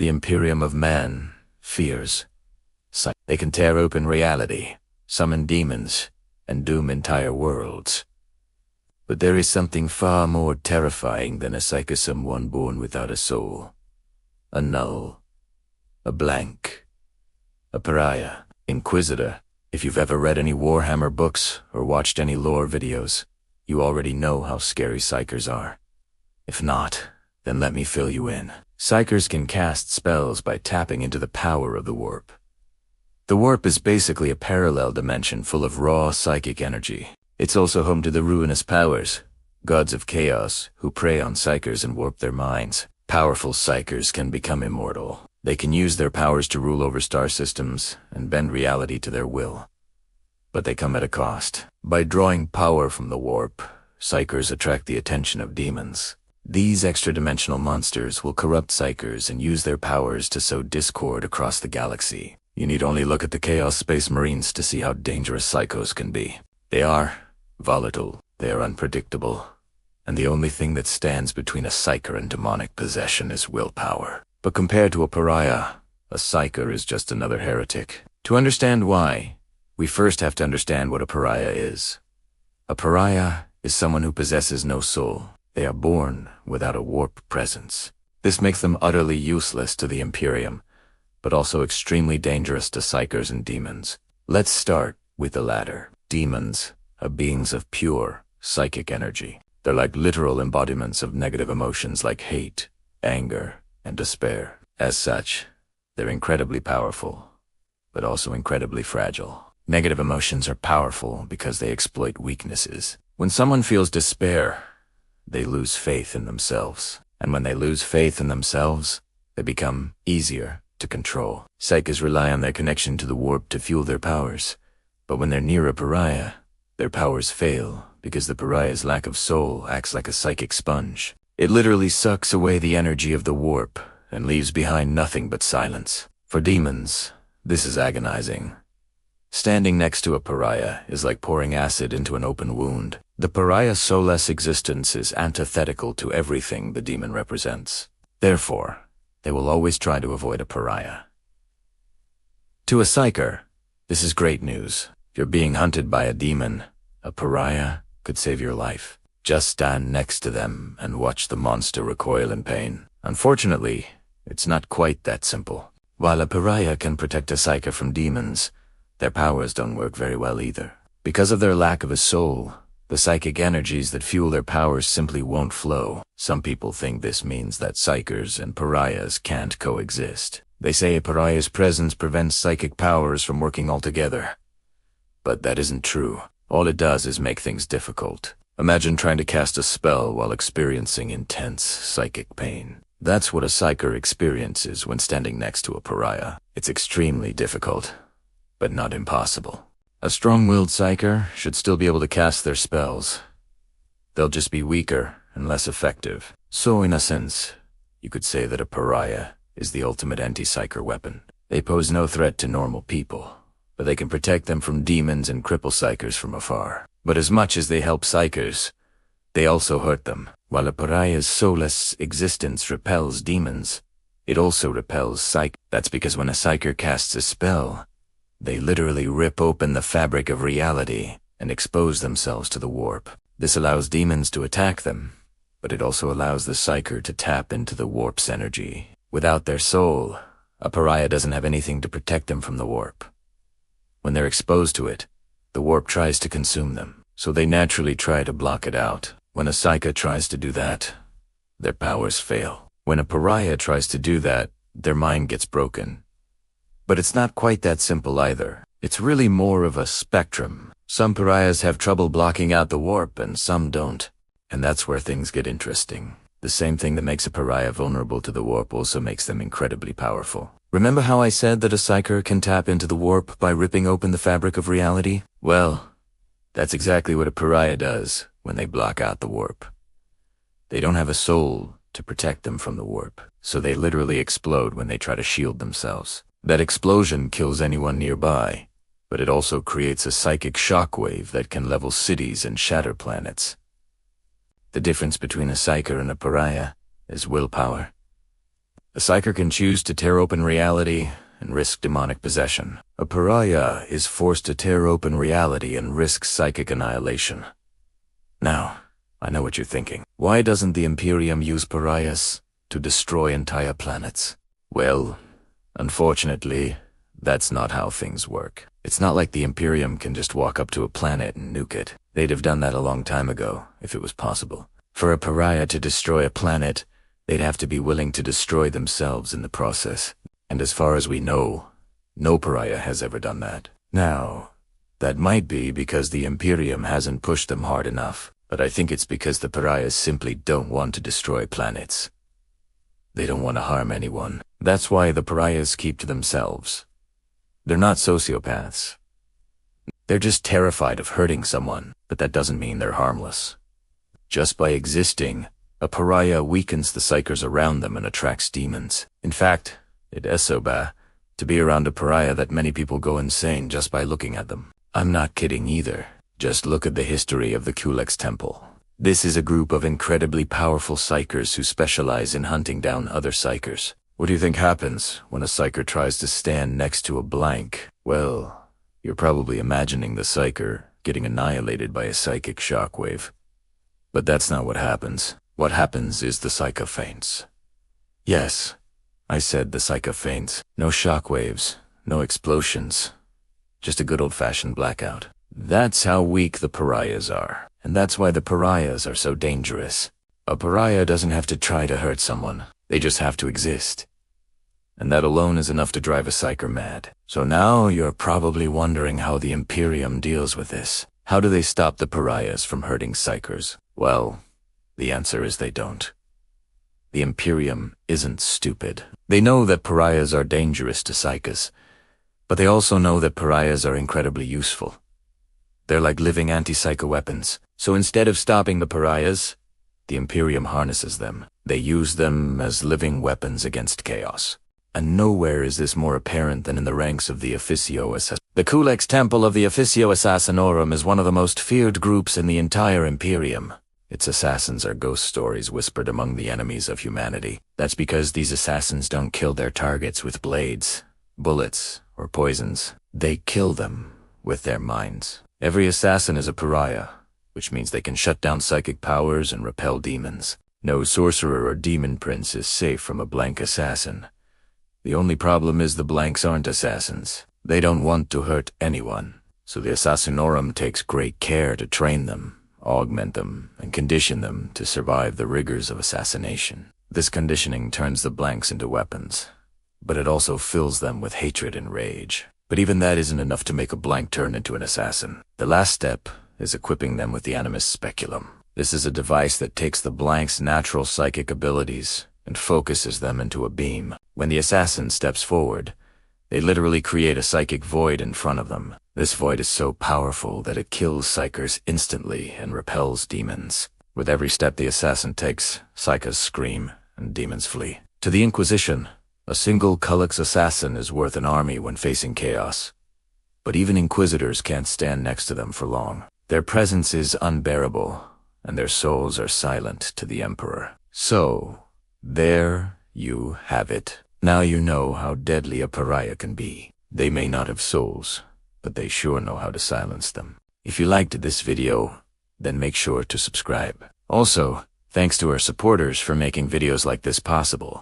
The Imperium of man fears. They can tear open reality, summon demons, and doom entire worlds. But there is something far more terrifying than a psyker, someone born without a soul. A null. A blank. A pariah. Inquisitor. If you've ever read any Warhammer books or watched any lore videos, you already know how scary psykers are. If not, then let me fill you in. Psykers can cast spells by tapping into the power of the warp. The warp is basically a parallel dimension full of raw psychic energy. It's also home to the ruinous powers, gods of chaos, who prey on psykers and warp their minds. Powerful psykers can become immortal. They can use their powers to rule over star systems and bend reality to their will. But they come at a cost. By drawing power from the warp, psykers attract the attention of demons. These extra-dimensional monsters will corrupt psykers and use their powers to sow discord across the galaxy. You need only look at the Chaos Space Marines to see how dangerous psychos can be. They are volatile, they are unpredictable, and the only thing that stands between a psyker and demonic possession is willpower. But compared to a pariah, a psyker is just another heretic. To understand why, we first have to understand what a pariah is. A pariah is someone who possesses no soul. They are born without a warp presence. This makes them utterly useless to the Imperium, but also extremely dangerous to psykers and demons. Let's start with the latter. Demons are beings of pure, psychic energy. They're like literal embodiments of negative emotions like hate, anger, and despair. As such, they're incredibly powerful, but also incredibly fragile. Negative emotions are powerful because they exploit weaknesses. When someone feels despair, they lose faith in themselves. And when they lose faith in themselves, they become easier to control. Psykers rely on their connection to the warp to fuel their powers. But when they're near a pariah, their powers fail because the pariah's lack of soul acts like a psychic sponge. It literally sucks away the energy of the warp and leaves behind nothing but silence. For demons, this is agonizing. Standing next to a pariah is like pouring acid into an open wound. The pariah's soulless existence is antithetical to everything the demon represents. Therefore, they will always try to avoid a pariah. To a psyker, this is great news. If you're being hunted by a demon, a pariah could save your life. Just stand next to them and watch the monster recoil in pain. Unfortunately, it's not quite that simple. While a pariah can protect a psyker from demons, their powers don't work very well either. Because of their lack of a soul, the psychic energies that fuel their powers simply won't flow. Some people think this means that psykers and pariahs can't coexist. They say a pariah's presence prevents psychic powers from working altogether. But that isn't true. All it does is make things difficult. Imagine trying to cast a spell while experiencing intense psychic pain. That's what a psyker experiences when standing next to a pariah. It's extremely difficult, but not impossible. A strong-willed psyker should still be able to cast their spells. They'll just be weaker and less effective. So in a sense, you could say that a pariah is the ultimate anti-psyker weapon. They pose no threat to normal people, but they can protect them from demons and cripple psykers from afar. But as much as they help psykers, they also hurt them. While a pariah's soulless existence repels demons, it also repels psych. That's because when a psyker casts a spell, they literally rip open the fabric of reality and expose themselves to the warp. This allows demons to attack them, but it also allows the psyker to tap into the warp's energy. Without their soul, a pariah doesn't have anything to protect them from the warp. When they're exposed to it, the warp tries to consume them, so they naturally try to block it out. When a psyker tries to do that, their powers fail. When a pariah tries to do that, their mind gets broken. But it's not quite that simple either. It's really more of a spectrum. Some pariahs have trouble blocking out the warp and some don't. And that's where things get interesting. The same thing that makes a pariah vulnerable to the warp also makes them incredibly powerful. Remember how I said that a psyker can tap into the warp by ripping open the fabric of reality? Well, that's exactly what a pariah does when they block out the warp. They don't have a soul to protect them from the warp, so they literally explode when they try to shield themselves. That explosion kills anyone nearby, but it also creates a psychic shockwave that can level cities and shatter planets. The difference between a psyker and a pariah is willpower. A psyker can choose to tear open reality and risk demonic possession. A pariah is forced to tear open reality and risk psychic annihilation. Now, I know what you're thinking. Why doesn't the Imperium use pariahs to destroy entire planets? Well, unfortunately, that's not how things work. It's not like the Imperium can just walk up to a planet and nuke it. They'd have done that a long time ago, if it was possible. For a pariah to destroy a planet, they'd have to be willing to destroy themselves in the process. And as far as we know, no pariah has ever done that. Now, that might be because the Imperium hasn't pushed them hard enough, but I think it's because the pariahs simply don't want to destroy planets. They don't want to harm anyone. That's why the pariahs keep to themselves. They're not sociopaths. They're just terrified of hurting someone, but that doesn't mean they're harmless. Just by existing, a pariah weakens the psykers around them and attracts demons. In fact, it is so bad to be around a pariah that many people go insane just by looking at them. I'm not kidding either. Just look at the history of the Culexus Temple. This is a group of incredibly powerful psykers who specialize in hunting down other psykers. What do you think happens when a psyker tries to stand next to a blank? Well, you're probably imagining the psyker getting annihilated by a psychic shockwave. But that's not what happens. What happens is the psyker faints. Yes, I said the psyker faints. No shockwaves, no explosions. Just a good old-fashioned blackout. That's how weak the pariahs are. And that's why the pariahs are so dangerous. A pariah doesn't have to try to hurt someone. They just have to exist. And that alone is enough to drive a psyker mad. So now you're probably wondering how the Imperium deals with this. How do they stop the pariahs from hurting psykers? Well, the answer is they don't. The Imperium isn't stupid. They know that pariahs are dangerous to psykers, but they also know that pariahs are incredibly useful. They're like living anti-psyker weapons. So instead of stopping the pariahs, the Imperium harnesses them. They use them as living weapons against chaos. And nowhere is this more apparent than in the ranks of the Officio Assassinorum. The Culexus Temple of the Officio Assassinorum is one of the most feared groups in the entire Imperium. Its assassins are ghost stories whispered among the enemies of humanity. That's because these assassins don't kill their targets with blades, bullets, or poisons. They kill them with their minds. Every assassin is a pariah, which means they can shut down psychic powers and repel demons. No sorcerer or demon prince is safe from a blank assassin. The only problem is the blanks aren't assassins. They don't want to hurt anyone, so the Assassinorum takes great care to train them, augment them, and condition them to survive the rigors of assassination. This conditioning turns the blanks into weapons, but it also fills them with hatred and rage. But even that isn't enough to make a blank turn into an assassin. The last step is equipping them with the Animus Speculum. This is a device that takes the blank's natural psychic abilities and focuses them into a beam. When the assassin steps forward, they literally create a psychic void in front of them. This void is so powerful that it kills psykers instantly and repels demons. With every step the assassin takes, psykers scream and demons flee. To the Inquisition, a single Culexus assassin is worth an army when facing chaos. But even Inquisitors can't stand next to them for long. Their presence is unbearable, and their souls are silent to the Emperor. So, there you have it. Now you know how deadly a pariah can be. They may not have souls, but they sure know how to silence them. If you liked this video, then make sure to subscribe. Also, thanks to our supporters for making videos like this possible.